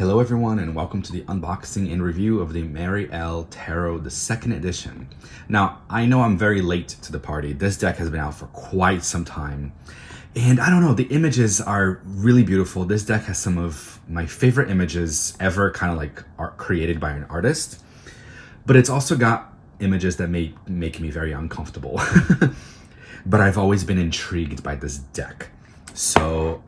Hello everyone and welcome to the unboxing and review of the Mary L. Tarot, the second edition. Now, I know I'm very late to the party. This deck has been out for quite some time. And I don't know, the images are really beautiful. This deck has some of my favorite images ever kind of like art created by an artist. But it's also got images that make me very uncomfortable. But I've always been intrigued by this deck. So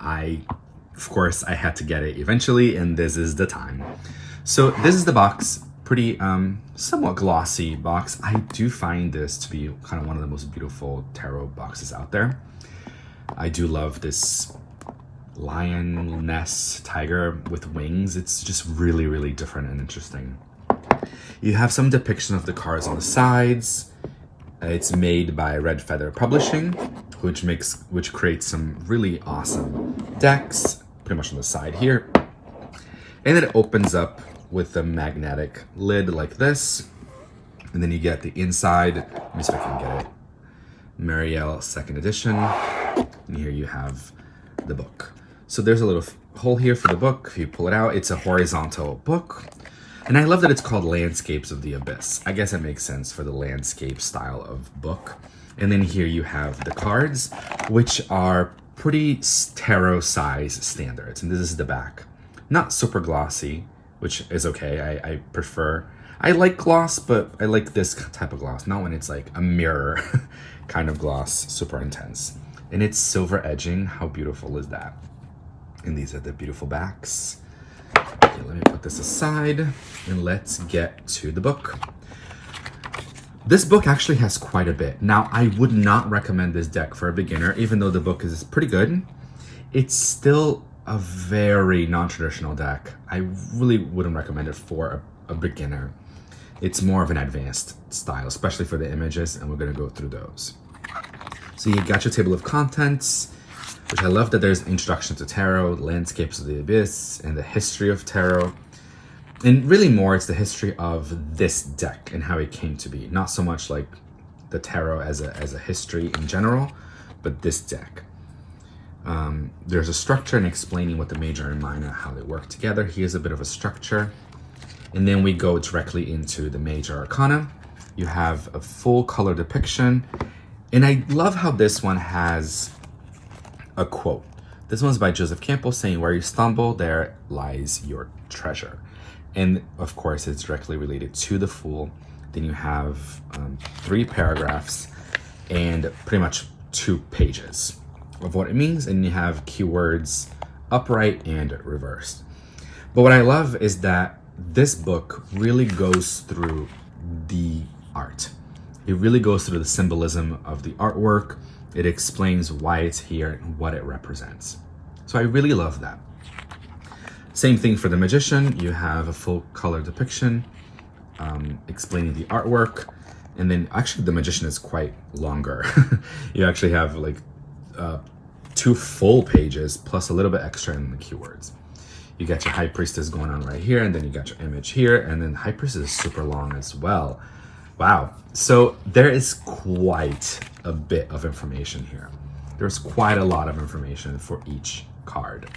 of course, I had to get it eventually, and this is the time. So this is the box, pretty somewhat glossy box. I do find this to be kind of one of the most beautiful tarot boxes out there. I do love this lioness tiger with wings. It's just really, really different and interesting. You have some depiction of the cards on the sides. It's made by Red Feather Publishing, which creates some really awesome decks, pretty much on the side here. And then it opens up with a magnetic lid like this. And then you get the inside. Let me see if I can get it. Mary L. second edition. And here you have the book. So there's a little hole here for the book. If you pull it out, it's a horizontal book. And I love that it's called Landscapes of the Abyss. I guess it makes sense for the landscape style of book. And then here you have the cards, which are pretty tarot size standards. And this is the back. Not super glossy, which is okay. I like gloss, but I like this type of gloss. Not when it's like a mirror kind of gloss, super intense. And it's silver edging. How beautiful is that? And these are the beautiful backs. Okay, let me put this aside and let's get to the book. This book actually has quite a bit. Now, I would not recommend this deck for a beginner, even though the book is pretty good. It's still a very non-traditional deck. I really wouldn't recommend it for a beginner. It's more of an advanced style, especially for the images, and we're gonna go through those. So you got your table of contents, which I love that there's introduction to tarot, landscapes of the abyss, and the history of tarot. And really more, it's the history of this deck and how it came to be. Not so much like the tarot as a history in general, but this deck. There's a structure and explaining what the major and minor, how they work together. Here's a bit of a structure. And then we go directly into the major arcana. You have a full color depiction. And I love how this one has a quote. This one's by Joseph Campbell saying, "Where you stumble, there lies your treasure." And of course, it's directly related to the Fool. Then you have 3 paragraphs and pretty much 2 pages of what it means. And you have keywords upright and reversed. But what I love is that this book really goes through the art. It really goes through the symbolism of the artwork. It explains why it's here and what it represents. So I really love that. Same thing for the Magician. You have a full color depiction explaining the artwork. And then actually the Magician is quite longer. You actually have like 2 full pages plus a little bit extra in the keywords. You got your High Priestess going on right here, and then you got your image here, and then High Priestess is super long as well. Wow. So there is quite a bit of information here. There's quite a lot of information for each card,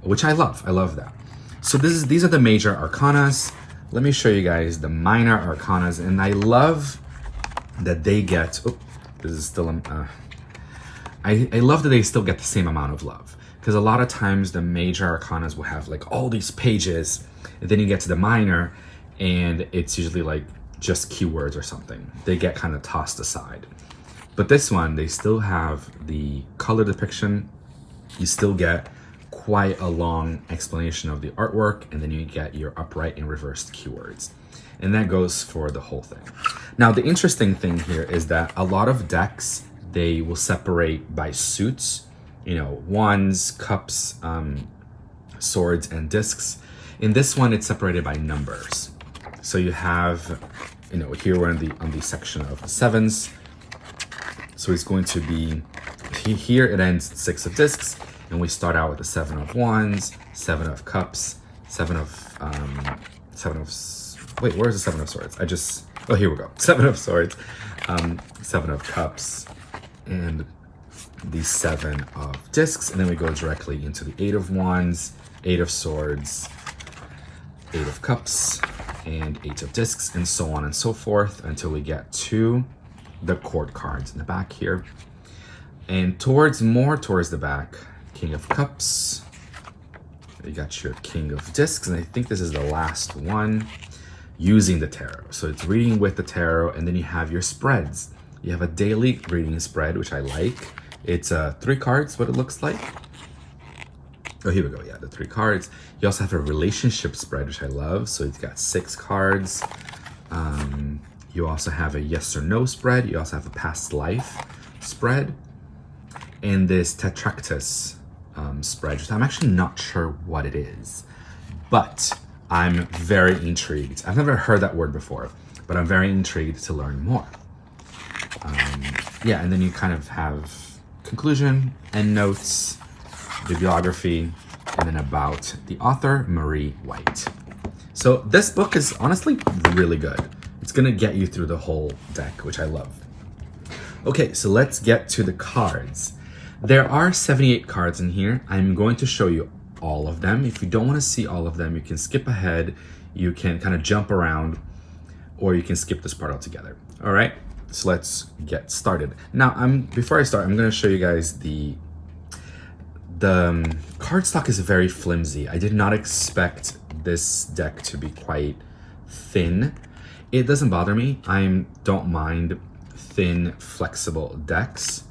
which I love. I love that. So these are the major arcanas. Let me show you guys the minor arcanas, and I love that they get. Oh, this is still. I love that they still get the same amount of love, because a lot of times the major arcanas will have like all these pages, and then you get to the minor, and it's usually like just keywords or something. They get kind of tossed aside. But this one, they still have the color depiction. You still get quite a long explanation of the artwork, and then you get your upright and reversed keywords. And that goes for the whole thing. Now, the interesting thing here is that a lot of decks, they will separate by suits, you know, wands, cups, swords, and discs. In this one, it's separated by numbers. So you have, you know, here we're on the section of the 7s. So it's going to be, here it ends 6 of discs, and we start out with the 7 of wands, 7 of cups, 7 of, wait, where's the 7 of swords? Oh, here we go. 7 of swords, 7 of cups, and the 7 of discs. And then we go directly into the 8 of wands, 8 of swords, Eight of Cups, and Eight of Discs, and so on and so forth until we get to the court cards in the back here. And towards the back, King of Cups. You got your King of Discs, and I think this is the last one, using the tarot. So it's reading with the tarot, and then you have your spreads. You have a daily reading spread, which I like. It's 3 cards, what it looks like. Oh, here we go, yeah, the 3 cards. You also have a relationship spread, which I love. So it's got 6 cards. You also have a yes or no spread. You also have a past life spread. And this Tetractus spread, which I'm actually not sure what it is. But I'm very intrigued. I've never heard that word before, but I'm very intrigued to learn more. Yeah, and then you kind of have conclusion, endnotes, bibliography, and then about the author, Marie White. So this book is honestly really good. It's gonna get you through the whole deck, which I love. Okay, so let's get to the cards. There are 78 cards in here. I'm going to show you all of them. If you don't want to see all of them, you can skip ahead, you can kind of jump around, or you can skip this part altogether. All right, so let's get started. Now, before I start, I'm going to show you guys the cardstock is very flimsy. I did not expect this deck to be quite thin. It doesn't bother me. I don't mind thin, flexible decks.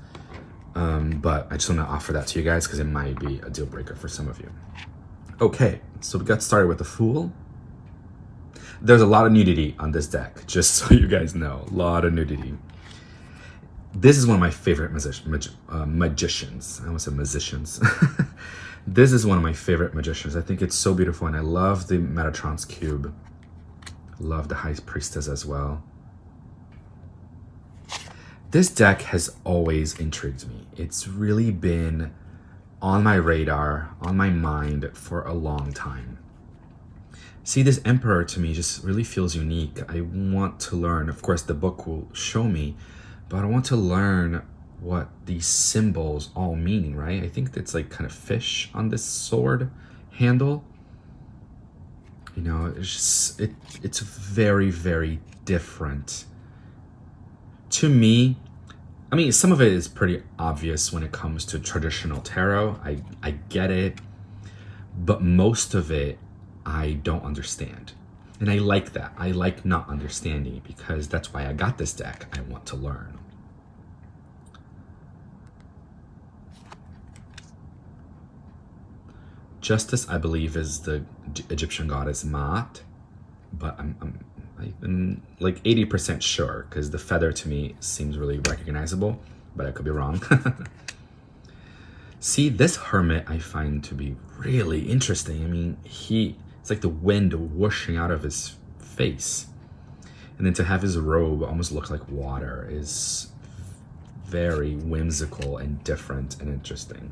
But I just want to offer that to you guys because it might be a deal breaker for some of you. Okay, so we got started with the Fool. There's a lot of nudity on this deck, just so you guys know. A lot of nudity. This is one of my favorite magicians. I almost said musicians. This is one of my favorite magicians. I think it's so beautiful, and I love the Metatron's Cube. Love the High Priestess as well. This deck has always intrigued me. It's really been on my radar, on my mind for a long time. See, this Emperor to me just really feels unique. I want to learn. Of course, the book will show me, but I want to learn what these symbols all mean, right? I think it's like kind of fish on this sword handle. You know, it's very, very different. To me, I mean, some of it is pretty obvious when it comes to traditional tarot. I get it, but most of it I don't understand. And I like that. I like not understanding because that's why I got this deck. I want to learn. Justice, I believe, is the Egyptian goddess Maat, but I'm like 80% sure because the feather to me seems really recognizable, but I could be wrong. See, this hermit I find to be really interesting. I mean, it's like the wind whooshing out of his face. And then to have his robe almost look like water is very whimsical and different and interesting.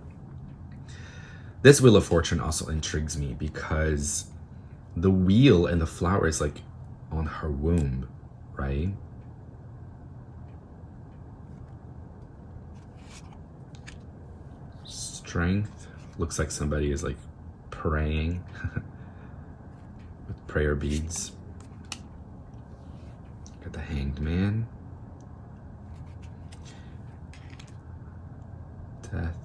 This Wheel of Fortune also intrigues me because the wheel and the flower is like on her womb, right? Strength looks like somebody is like praying with prayer beads. Got the Hanged Man. Death.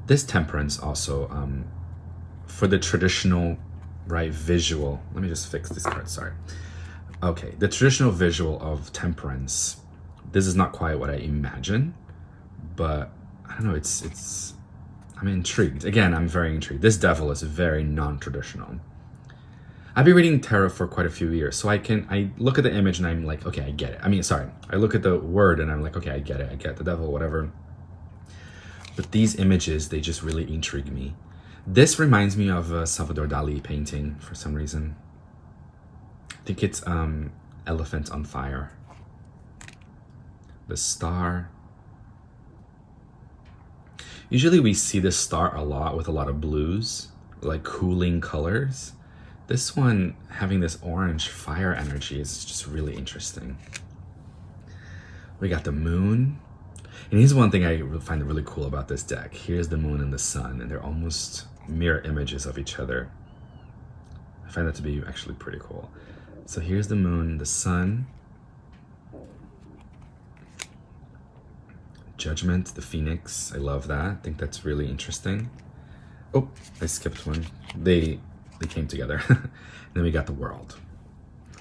This Temperance also, for the traditional, right, visual. Let me just fix this card, sorry. Okay, the traditional visual of Temperance. This is not quite what I imagine, but I don't know, I'm intrigued. Again, I'm very intrigued. This devil is very non-traditional. I've been reading tarot for quite a few years, so I look at the image and I'm like, okay, I get it. I look at the word and I'm like, okay, I get it. I get the devil, whatever. But these images, they just really intrigue me. This reminds me of a Salvador Dali painting for some reason. I think it's Elephant on Fire. The star. Usually we see this star a lot with a lot of blues, like cooling colors. This one, having this orange fire energy is just really interesting. We got the moon. And here's one thing I find really cool about this deck. Here's the moon and the sun, and they're almost mirror images of each other. I find that to be actually pretty cool. So here's the moon, the sun, Judgment, the phoenix. I love that. I think that's really interesting. Oh, I skipped one. They came together. Then we got the world.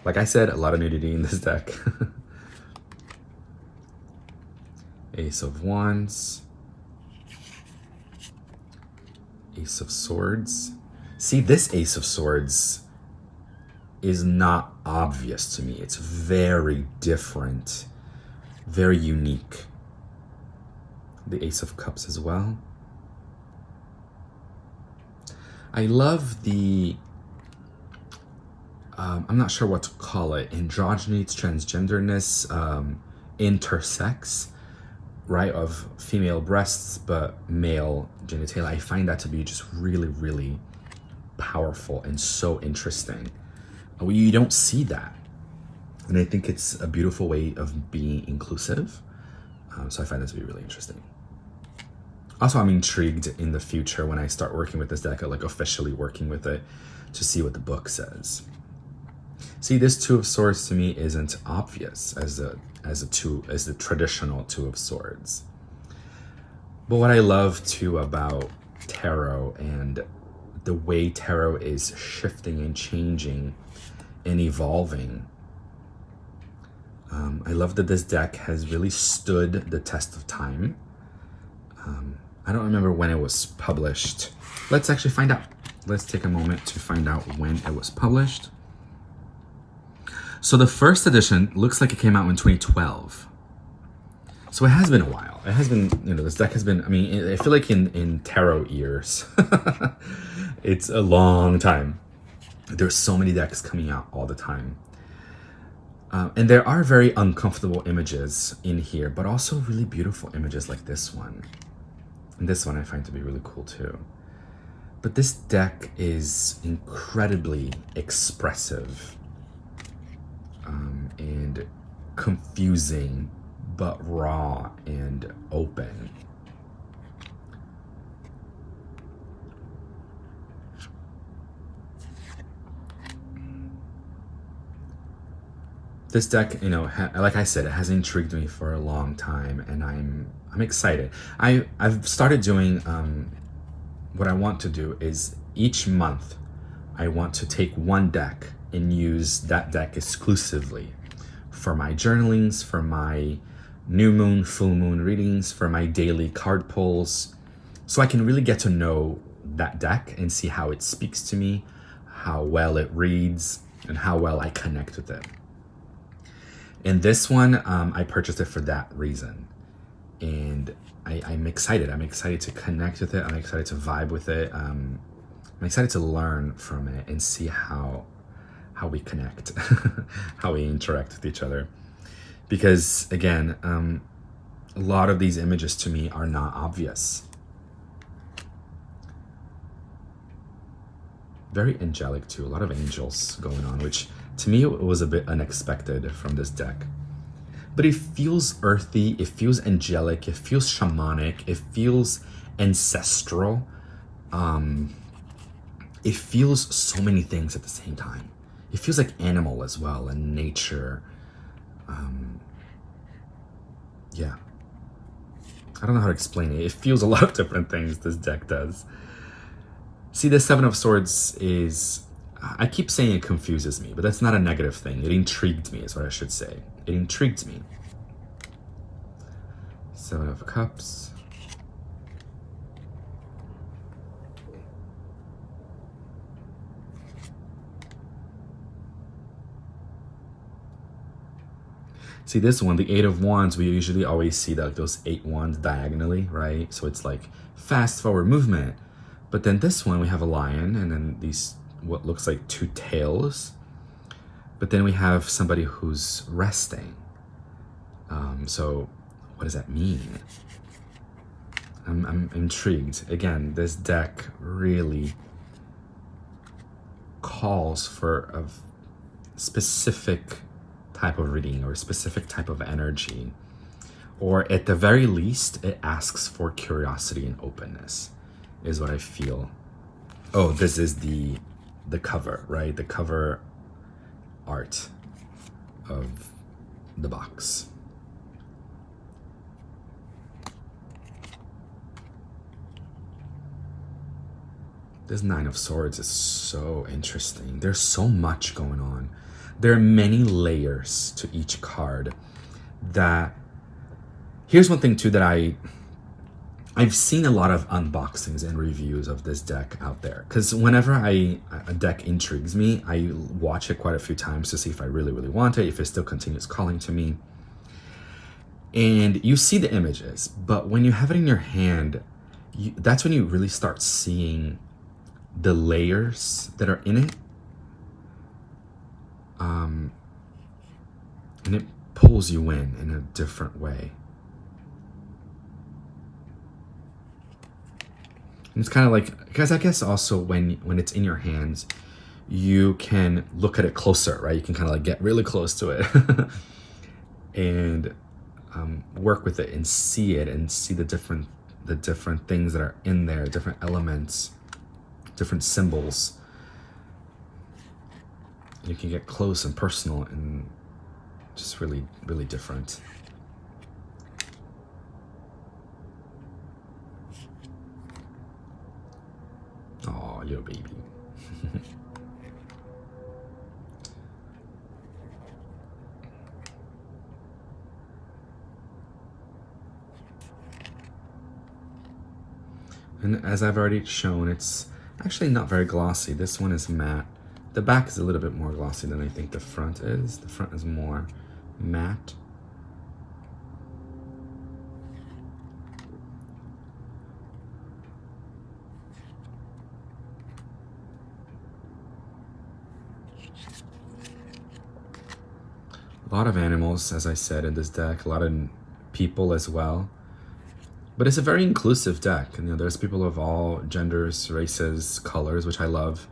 Like I said, a lot of nudity in this deck. Ace of Wands. Ace of Swords. See, this Ace of Swords is not obvious to me. It's very different, very unique. The Ace of Cups as well. I love the, I'm not sure what to call it, androgyny, transgenderness, intersex, right, of female breasts but male genitalia. I find that to be just really, really powerful and so interesting. You don't see that. And I think it's a beautiful way of being inclusive. So I find that to be really interesting. Also, I'm intrigued in the future when I start working with this deck, like officially working with it, to see what the book says. See, this Two of Swords to me isn't obvious as the traditional Two of Swords. But what I love too about tarot and the way tarot is shifting and changing and evolving, I love that this deck has really stood the test of time. I don't remember when it was published. Let's actually find out. Let's take a moment to find out when it was published. So the first edition looks like it came out in 2012. So it has been a while. It has been, this deck has been, I feel like in tarot years, it's a long time. There's so many decks coming out all the time. And there are very uncomfortable images in here, but also really beautiful images like this one. And this one I find to be really cool too. But this deck is incredibly expressive and confusing, but raw and open. This deck, like I said, it has intrigued me for a long time, and I'm excited. I've started doing what I want to do is each month I want to take one deck and use that deck exclusively for my journalings, for my new moon, full moon readings, for my daily card pulls, so I can really get to know that deck and see how it speaks to me, how well it reads, and how well I connect with it. And this one, I purchased it for that reason. And I'm excited. I'm excited to connect with it. I'm excited to vibe with it. I'm excited to learn from it and see how we connect, how we interact with each other. Because again, a lot of these images to me are not obvious. Very angelic too, a lot of angels going on, which to me it was a bit unexpected from this deck. But it feels earthy, it feels angelic, it feels shamanic, it feels ancestral. It feels so many things at the same time. It feels like animal as well, and nature. Yeah. I don't know how to explain it. It feels a lot of different things, this deck does. See, the Seven of Swords is, I keep saying it confuses me, but that's not a negative thing. It intrigued me, is what I should say. It intrigued me. Seven of Cups. See this one, the Eight of Wands, we usually always see that, like, those 8 wands diagonally, right? So it's like fast forward movement. But then this one, we have a lion, and then these, what looks like 2 tails. But then we have somebody who's resting. So what does that mean? I'm intrigued. Again, this deck really calls for a specific type of reading or a specific type of energy, or at the very least, it asks for curiosity and openness, is what I feel. Oh, this is the cover, right? The cover art of the box. This Nine of Swords is so interesting. There's so much going on. There are many layers to each card. That here's one thing too that I've seen a lot of unboxings and reviews of this deck out there, because whenever a deck intrigues me, I watch it quite a few times to see if I really want it, if it still continues calling to me. And you see the images, but when you have it in your hand, that's when you really start seeing the layers that are in it. And it pulls you in a different way. And it's kind of like, because I guess also when it's in your hands, you can look at it closer, right? You can kind of like get really close to it and work with it and see it and see the different things that are in there, different elements, different symbols. You can get close and personal and just really different. Oh, little baby. And as I've already shown, it's actually not very glossy. This one is matte. The back is a little bit more glossy than I think the front is. The front is more matte. A lot of animals, as I said, in this deck. A lot of people as well. But it's a very inclusive deck. You know, there's people of all genders, races, colors, which I love.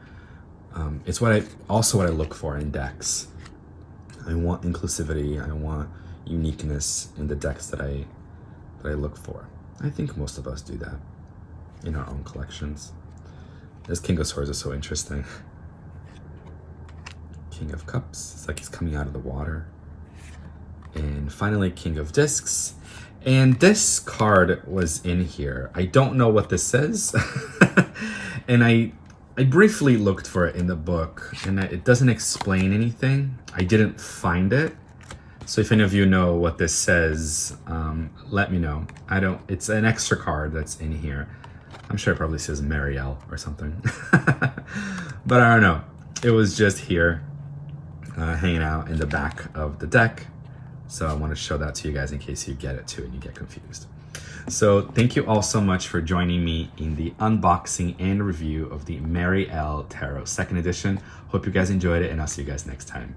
It's what I look for in decks. I want inclusivity. I want uniqueness in the decks that I look for. I think most of us do that in our own collections. This King of Swords is so interesting. King of Cups. It's like he's coming out of the water. And finally, King of Discs. And this card was in here. I don't know what this says. And I briefly looked for it in the book, and it doesn't explain anything. I didn't find it. So if any of you know what this says, let me know. It's an extra card that's in here. I'm sure it probably says Marielle or something. But I don't know. It was just here, hanging out in the back of the deck. So I want to show that to you guys in case you get it too and you get confused. So thank you all so much for joining me in the unboxing and review of the Marielle Tarot 2nd edition. Hope you guys enjoyed it, and I'll see you guys next time.